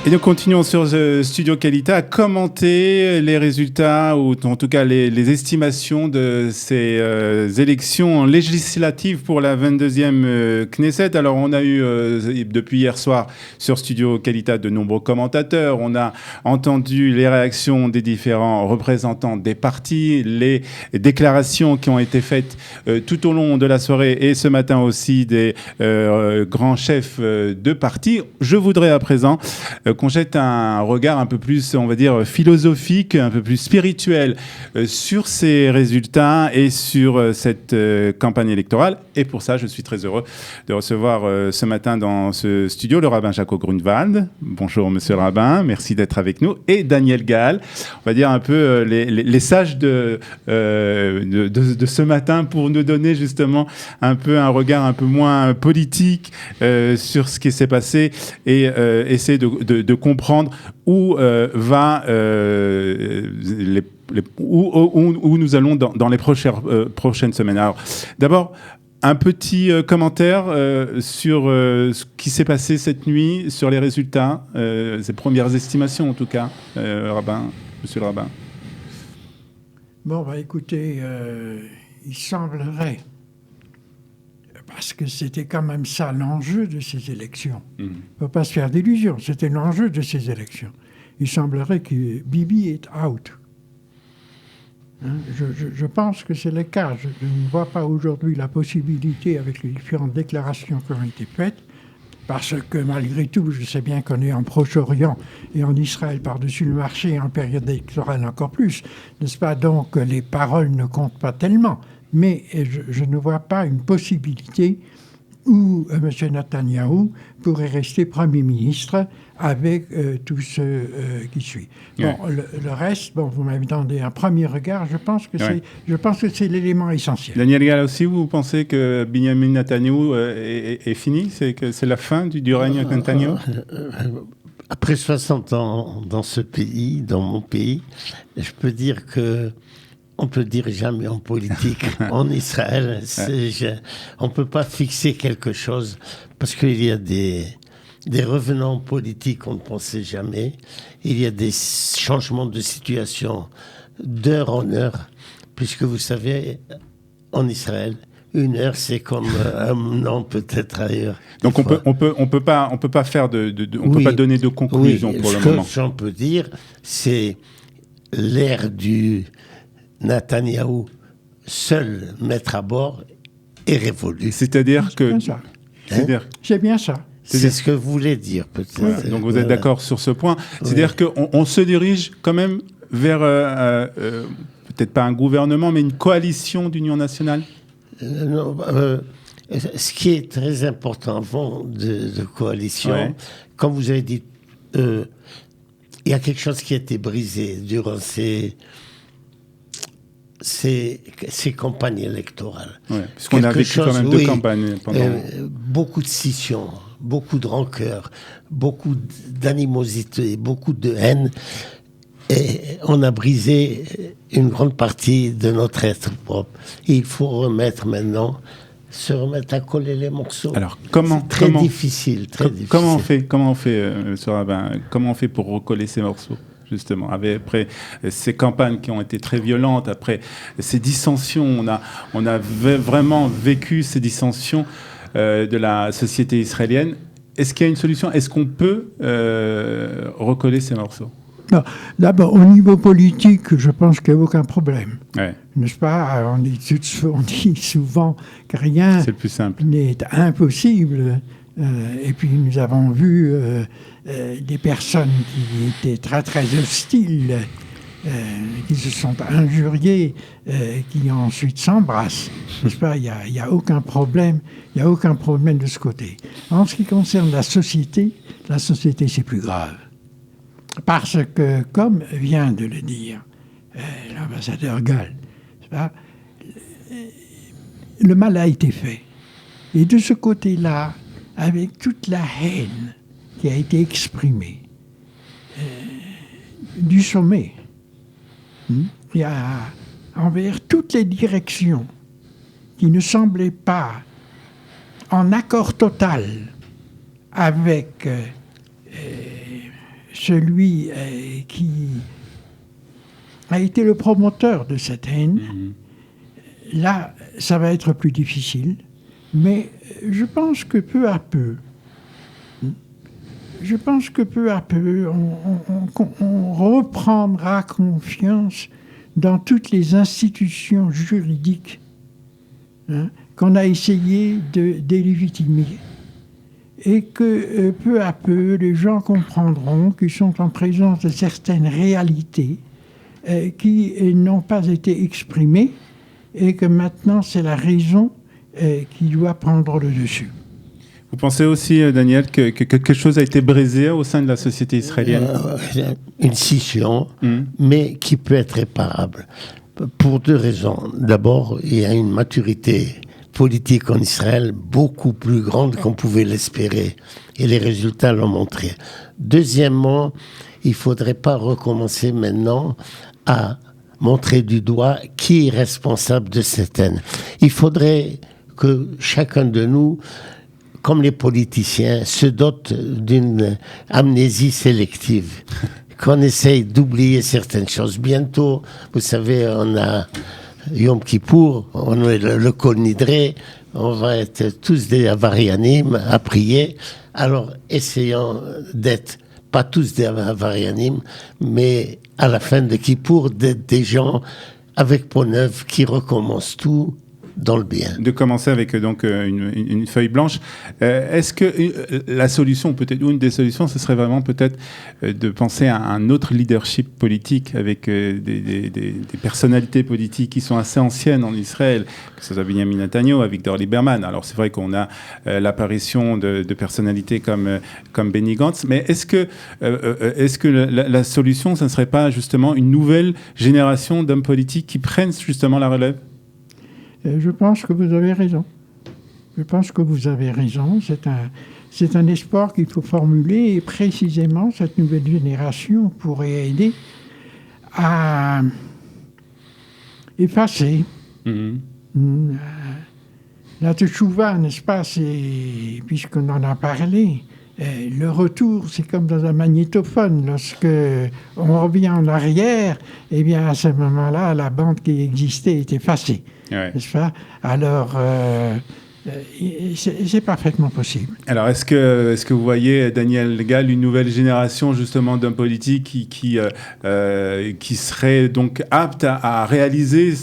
Et nous continuons sur Studio Qualité à commenter les résultats ou en tout cas les estimations de ces élections législatives pour la 22e Knesset. Alors on a eu depuis hier soir sur Studio Qualité de nombreux commentateurs. On a entendu les réactions des différents représentants des partis, les déclarations qui ont été faites tout au long de la soirée et ce matin aussi des grands chefs de partis. Je voudrais à présent qu'on jette un regard un peu plus, on va dire, philosophique, un peu plus spirituel sur ces résultats et sur cette campagne électorale. Et pour ça, je suis très heureux de recevoir ce matin dans ce studio le rabbin Jaco Grunwald. Bonjour, monsieur le rabbin, merci d'être avec nous. Et Daniel Gaal, on va dire un peu les sages de ce matin pour nous donner justement un peu un regard un peu moins politique sur ce qui s'est passé et essayer de comprendre où où nous allons dans les prochaines semaines. Alors, d'abord, un petit commentaire sur ce qui s'est passé cette nuit, sur les résultats, ces premières estimations en tout cas, monsieur le rabbin. Bon, écoutez, il semblerait, parce que c'était quand même ça l'enjeu de ces élections. On ne peut pas se faire d'illusions, c'était l'enjeu de ces élections. Il semblerait que Bibi est out. Hein, je pense que c'est le cas. Je ne vois pas aujourd'hui la possibilité, avec les différentes déclarations qui ont été faites, parce que malgré tout, je sais bien qu'on est en Proche-Orient et en Israël par-dessus le marché, et en période électorale encore plus, n'est-ce pas? Donc les paroles ne comptent pas tellement. Mais je ne vois pas une possibilité où M. Netanyahou pourrait rester Premier ministre avec tout ce qui suit. Bon, le reste, vous m'avez demandé un premier regard, je pense que c'est l'élément essentiel. Daniel Gaal aussi, vous pensez que Benjamin Netanyahou est fini? C'est la fin du règne Netanyahou? Après 60 ans dans ce pays, dans mon pays, je peux dire que on peut dire jamais en politique, en Israël, on peut pas fixer quelque chose parce qu'il y a des revenants politiques on ne pensait jamais. Il y a des changements de situation d'heure en heure, puisque vous savez, en Israël, une heure c'est comme un an peut-être ailleurs. Donc on peut pas faire on peut pas donner de conclusion pour le moment. Ce que j'en peux dire, c'est l'ère du Netanyahou seul mettre à bord est révolu. C'est-à-dire que... C'est bien ça. C'est ce que vous voulez dire, peut-être. Ouais, donc vous êtes d'accord sur ce point. C'est-à-dire qu'on se dirige quand même vers, peut-être pas un gouvernement, mais une coalition d'union nationale? Non, ce qui est très important avant de coalition, comme vous avez dit, il y a quelque chose qui a été brisé durant ces campagnes électorales. Parce qu'on a vécu quand même deux campagnes pendant... beaucoup de scissions, beaucoup de rancœur, beaucoup d'animosité, beaucoup de haine. Et on a brisé une grande partie de notre être propre. Et il faut maintenant se remettre à coller les morceaux. Alors, c'est très difficile. Comment on fait, M. Rabbin, comment on fait pour recoller ces morceaux? Justement, après ces campagnes qui ont été très violentes, après ces dissensions, on a vraiment vécu ces dissensions de la société israélienne. Est-ce qu'il y a une solution? Est-ce qu'on peut recoller ces morceaux? Non. D'abord, au niveau politique, je pense qu'il n'y a aucun problème. N'est-ce pas? On dit souvent que rien n'est impossible. Et puis nous avons vu des personnes qui étaient très très hostiles, qui se sont injuriées, qui ensuite s'embrassent. N'est-ce pas? Il n'y a aucun problème. Il n'y a aucun problème de ce côté. En ce qui concerne la société c'est plus grave. Parce que, comme vient de le dire l'ambassadeur Gaal, le mal a été fait. Et de ce côté-là, avec toute la haine qui a été exprimée du sommet, il y a envers toutes les directions qui ne semblaient pas en accord total avec celui qui a été le promoteur de cette haine, là, ça va être plus difficile. Mais je pense que peu à peu, on reprendra confiance dans toutes les institutions juridiques qu'on a essayé de délégitimer. Et que peu à peu, les gens comprendront qu'ils sont en présence de certaines réalités qui n'ont pas été exprimées et que maintenant c'est la raison qui doit prendre le dessus. Vous pensez aussi, Daniel, que quelque chose a été brisé au sein de la société israélienne? Une scission, mais qui peut être réparable. Pour deux raisons. D'abord, il y a une maturité politique en Israël beaucoup plus grande qu'on pouvait l'espérer. Et les résultats l'ont montré. Deuxièmement, il ne faudrait pas recommencer maintenant à montrer du doigt qui est responsable de cette haine. Il faudrait que chacun de nous, comme les politiciens, se dote d'une amnésie sélective, qu'on essaye d'oublier certaines choses. Bientôt, vous savez, on a Yom Kippour, on est le Kol Nidré, on va être tous des Avarianim à prier. Alors, essayons d'être pas tous des Avarianim, mais à la fin de Kippour, d'être des gens avec peau neuve qui recommencent tout dans le bien. De commencer avec donc une feuille blanche. Est-ce que la solution, peut-être ou une des solutions, ce serait vraiment peut-être de penser à un autre leadership politique avec des personnalités politiques qui sont assez anciennes en Israël, que ce soit Benjamin Netanyahu, Avigdor Lieberman. Alors c'est vrai qu'on a l'apparition de personnalités comme Benny Gantz, mais est-ce que la solution, ce ne serait pas justement une nouvelle génération d'hommes politiques qui prennent justement la relève? Je pense que vous avez raison. C'est un espoir qu'il faut formuler et précisément cette nouvelle génération pourrait aider à effacer la teshuva, n'est-ce pas, puisqu'on en a parlé. Le retour, c'est comme dans un magnétophone. Lorsque on revient en arrière, eh bien, à ce moment-là, la bande qui existait est effacée. Ouais. N'est-ce pas? Alors, c'est parfaitement possible. Alors, est-ce que vous voyez, Daniel Gall, une nouvelle génération justement d'hommes politiques qui serait donc apte à réaliser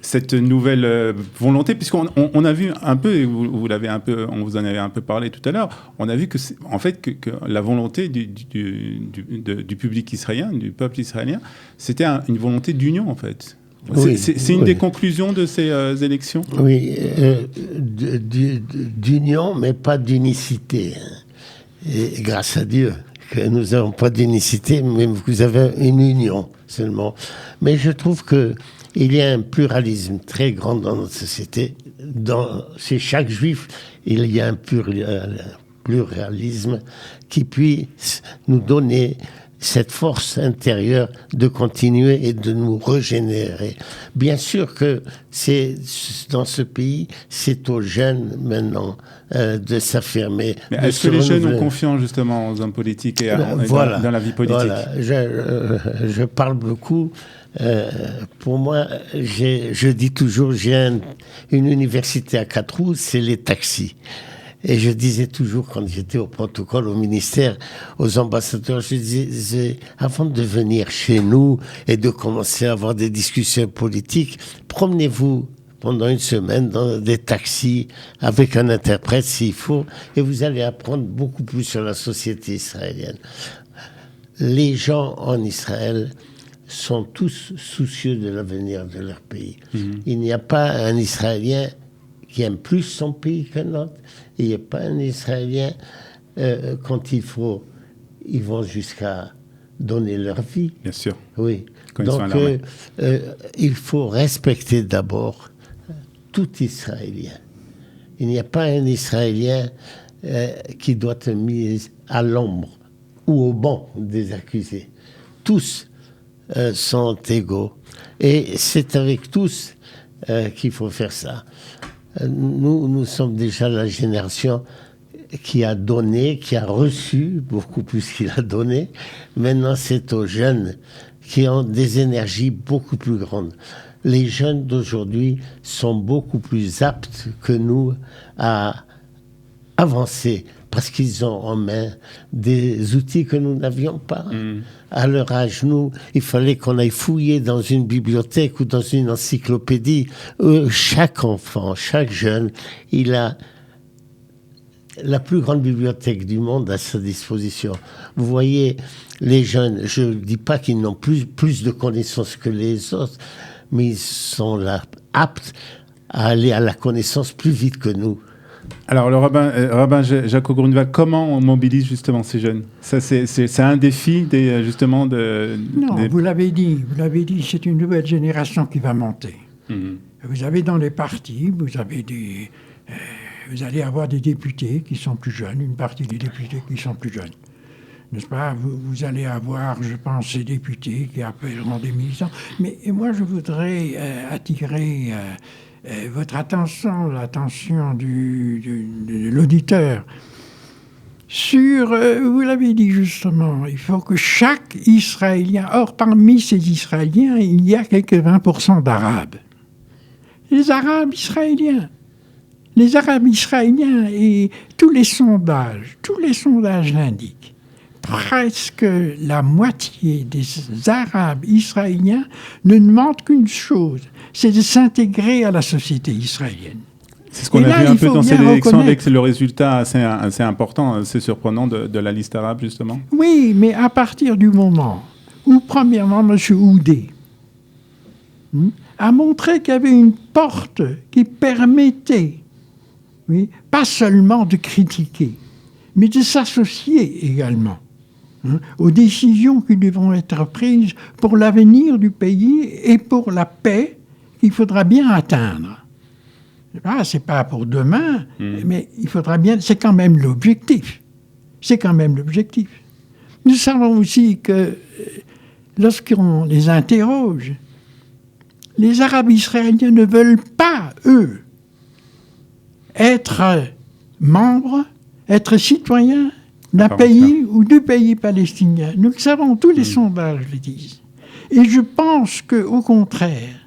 cette nouvelle volonté, puisqu'on a vu un peu, et vous l'avez un peu, on vous en avait un peu parlé tout à l'heure, on a vu que la volonté du public israélien, du peuple israélien, c'était une volonté d'union en fait. Oui, c'est une des conclusions de ces élections? Oui, d'union, mais pas d'unicité. Et grâce à Dieu que nous n'avons pas d'unicité, mais vous avez une union seulement. Mais je trouve qu'il y a un pluralisme très grand dans notre société. Chez chaque juif, il y a un pluralisme qui puisse nous donner cette force intérieure de continuer et de nous régénérer. Bien sûr que dans ce pays, c'est aux jeunes maintenant de s'affirmer. Mais est-ce que les jeunes ont confiance justement aux hommes politiques et dans la vie politique? Voilà, je parle beaucoup. Pour moi, je dis toujours, j'ai une université à 4 roues, c'est les taxis. Et je disais toujours, quand j'étais au protocole, au ministère, aux ambassadeurs, je disais, avant de venir chez nous et de commencer à avoir des discussions politiques, promenez-vous pendant une semaine dans des taxis avec un interprète s'il faut, et vous allez apprendre beaucoup plus sur la société israélienne. Les gens en Israël sont tous soucieux de l'avenir de leur pays. Il n'y a pas un Israélien qui aime plus son pays qu'un autre. Il n'y a pas un Israélien, quand il faut, ils vont jusqu'à donner leur vie. Bien sûr. Oui. Donc, il faut respecter d'abord tout Israélien. Il n'y a pas un Israélien qui doit être mis à l'ombre ou au banc des accusés. Tous sont égaux. Et c'est avec tous qu'il faut faire ça. Nous sommes déjà la génération qui a donné, qui a reçu beaucoup plus qu'il a donné. Maintenant, c'est aux jeunes qui ont des énergies beaucoup plus grandes. Les jeunes d'aujourd'hui sont beaucoup plus aptes que nous à avancer parce qu'ils ont en main des outils que nous n'avions pas. À leur âge, nous, il fallait qu'on aille fouiller dans une bibliothèque ou dans une encyclopédie. Chaque enfant, chaque jeune, il a la plus grande bibliothèque du monde à sa disposition. Vous voyez, les jeunes, je ne dis pas qu'ils n'ont plus de connaissances que les autres, mais ils sont là, aptes à aller à la connaissance plus vite que nous. Alors, le rabbin Jaco Grunewald, comment on mobilise justement ces jeunes? Ça, c'est un défi, justement, Non, vous l'avez dit, c'est une nouvelle génération qui va monter. Vous avez dans les partis, vous allez avoir des députés qui sont plus jeunes, une partie des députés qui sont plus jeunes. N'est-ce pas? Vous allez avoir, je pense, ces députés qui appelleront des militants. Mais moi, je voudrais attirer votre attention, l'attention de l'auditeur, sur, vous l'avez dit justement, il faut que chaque Israélien, or parmi ces Israéliens, il y a quelques 20% d'Arabes. Les Arabes israéliens, et tous les sondages l'indiquent. Presque la moitié des Arabes israéliens ne demandent qu'une chose, c'est de s'intégrer à la société israélienne. C'est ce qu'on a vu un peu dans ces élections avec le résultat assez important, assez surprenant de la liste arabe, justement. Oui, mais à partir du moment où, premièrement, M. Oudé a montré qu'il y avait une porte qui permettait, pas seulement de critiquer, mais de s'associer également aux décisions qui devront être prises pour l'avenir du pays et pour la paix qu'il faudra bien atteindre. C'est pas pour demain, mais il faudra bien... C'est quand même l'objectif. Nous savons aussi que lorsqu'on les interroge, les Arabes israéliens ne veulent pas, eux, être membres, être citoyens d'un pays ou du pays palestinien. Nous le savons, tous les sondages le disent. Et je pense qu'au contraire,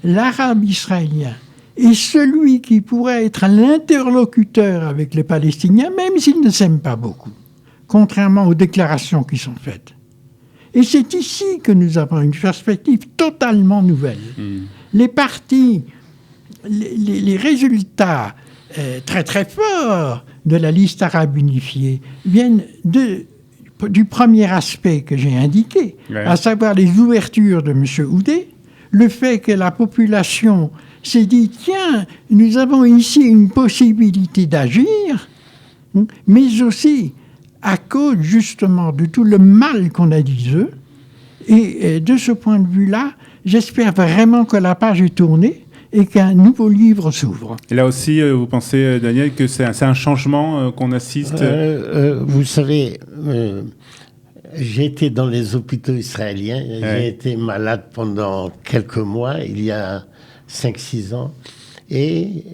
l'Arabe israélien est celui qui pourrait être l'interlocuteur avec les Palestiniens, même s'ils ne s'aiment pas beaucoup, contrairement aux déclarations qui sont faites. Et c'est ici que nous avons une perspective totalement nouvelle. Les partis, les résultats très très forts de la liste arabe unifiée viennent du premier aspect que j'ai indiqué, à savoir les ouvertures de M. Oudé, le fait que la population s'est dit, tiens, nous avons ici une possibilité d'agir, mais aussi à cause justement de tout le mal qu'on a dit eux. Et de ce point de vue-là, j'espère vraiment que la page est tournée et qu'un nouveau livre s'ouvre. Et là aussi, vous pensez, Daniel, que c'est un changement qu'on assiste? Vous savez, j'ai été dans les hôpitaux israéliens. J'ai été malade pendant quelques mois, il y a 5-6 ans. Et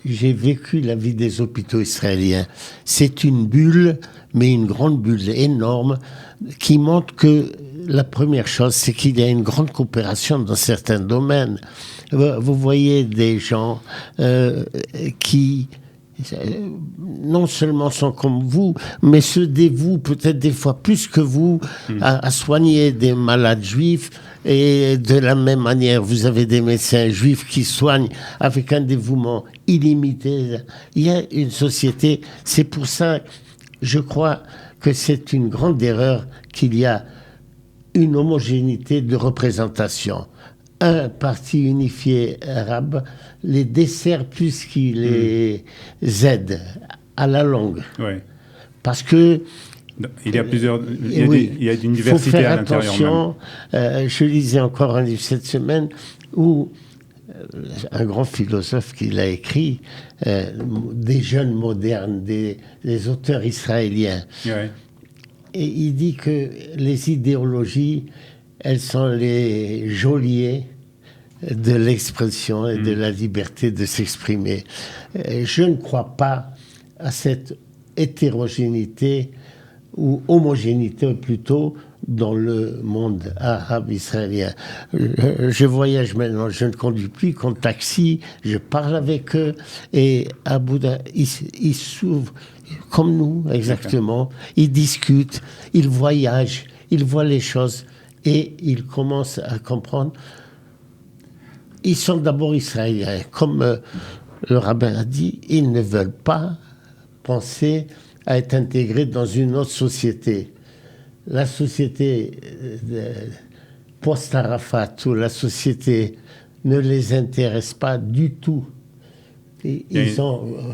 j'ai vécu la vie des hôpitaux israéliens. C'est une bulle, mais une grande bulle énorme, qui montre que la première chose, c'est qu'il y a une grande coopération dans certains domaines. Vous voyez des gens qui non seulement sont comme vous, mais se dévouent peut-être des fois plus que vous à soigner des malades juifs. Et de la même manière, vous avez des médecins juifs qui soignent avec un dévouement illimité. Il y a une société, c'est pour ça, je crois que c'est une grande erreur qu'il y a une homogénéité de représentation. Un parti unifié arabe les dessert plus qu'il les aide à la longue. Parce que il y a plusieurs... Il y a une diversité à l'intérieur. Attention, je lisais encore un livre cette semaine où un grand philosophe qui l'a écrit, des jeunes modernes, des auteurs israéliens. Et il dit que les idéologies, elles sont les geôliers de l'expression et de la liberté de s'exprimer. Je ne crois pas à cette hétérogénéité ou homogénéité plutôt dans le monde arabe israélien. Je voyage maintenant, je ne conduis plus qu'en taxi, je parle avec eux et à Bouddha, ils s'ouvrent comme nous exactement, ils discutent, ils voyagent, ils voient les choses et ils commencent à comprendre. Ils sont d'abord israéliens, comme le rabbin a dit, ils ne veulent pas penser à être intégrés dans une autre société. La société post-Arafat ou la société ne les intéresse pas du tout. Et il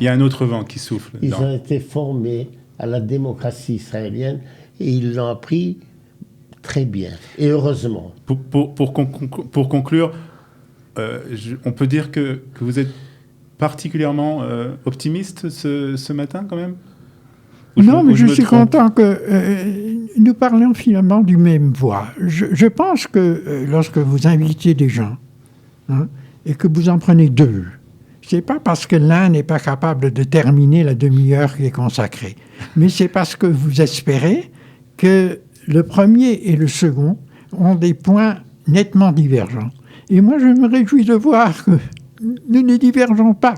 y a un autre vent qui souffle. Ils ont été formés à la démocratie israélienne et ils l'ont appris très bien, et heureusement. Pour conclure, on peut dire que vous êtes particulièrement optimiste ce matin quand même? Non, mais je suis content que nous parlions finalement du même voix. Je pense que lorsque vous invitez des gens et que vous en prenez deux, c'est pas parce que l'un n'est pas capable de terminer la demi-heure qui est consacrée, mais c'est parce que vous espérez que le premier et le second ont des points nettement divergents. Et moi, je me réjouis de voir que nous ne divergeons pas.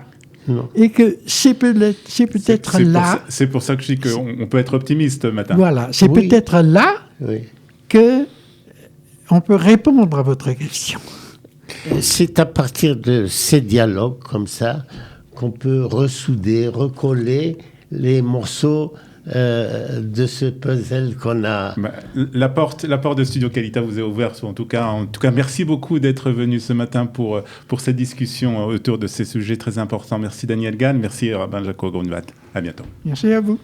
Non. Et que c'est peut-être là... C'est pour ça que je dis qu'on peut être optimiste matin. Voilà, c'est peut-être là qu'on peut répondre à votre question. C'est à partir de ces dialogues comme ça qu'on peut ressouder, recoller les morceaux de ce puzzle qu'on a. La porte de Studio Qualita vous est ouverte en tout cas. Merci beaucoup d'être venu ce matin pour cette discussion autour de ces sujets très importants. Merci Daniel Gall, merci Rabban Jaco Grunwald. À bientôt. Merci à vous.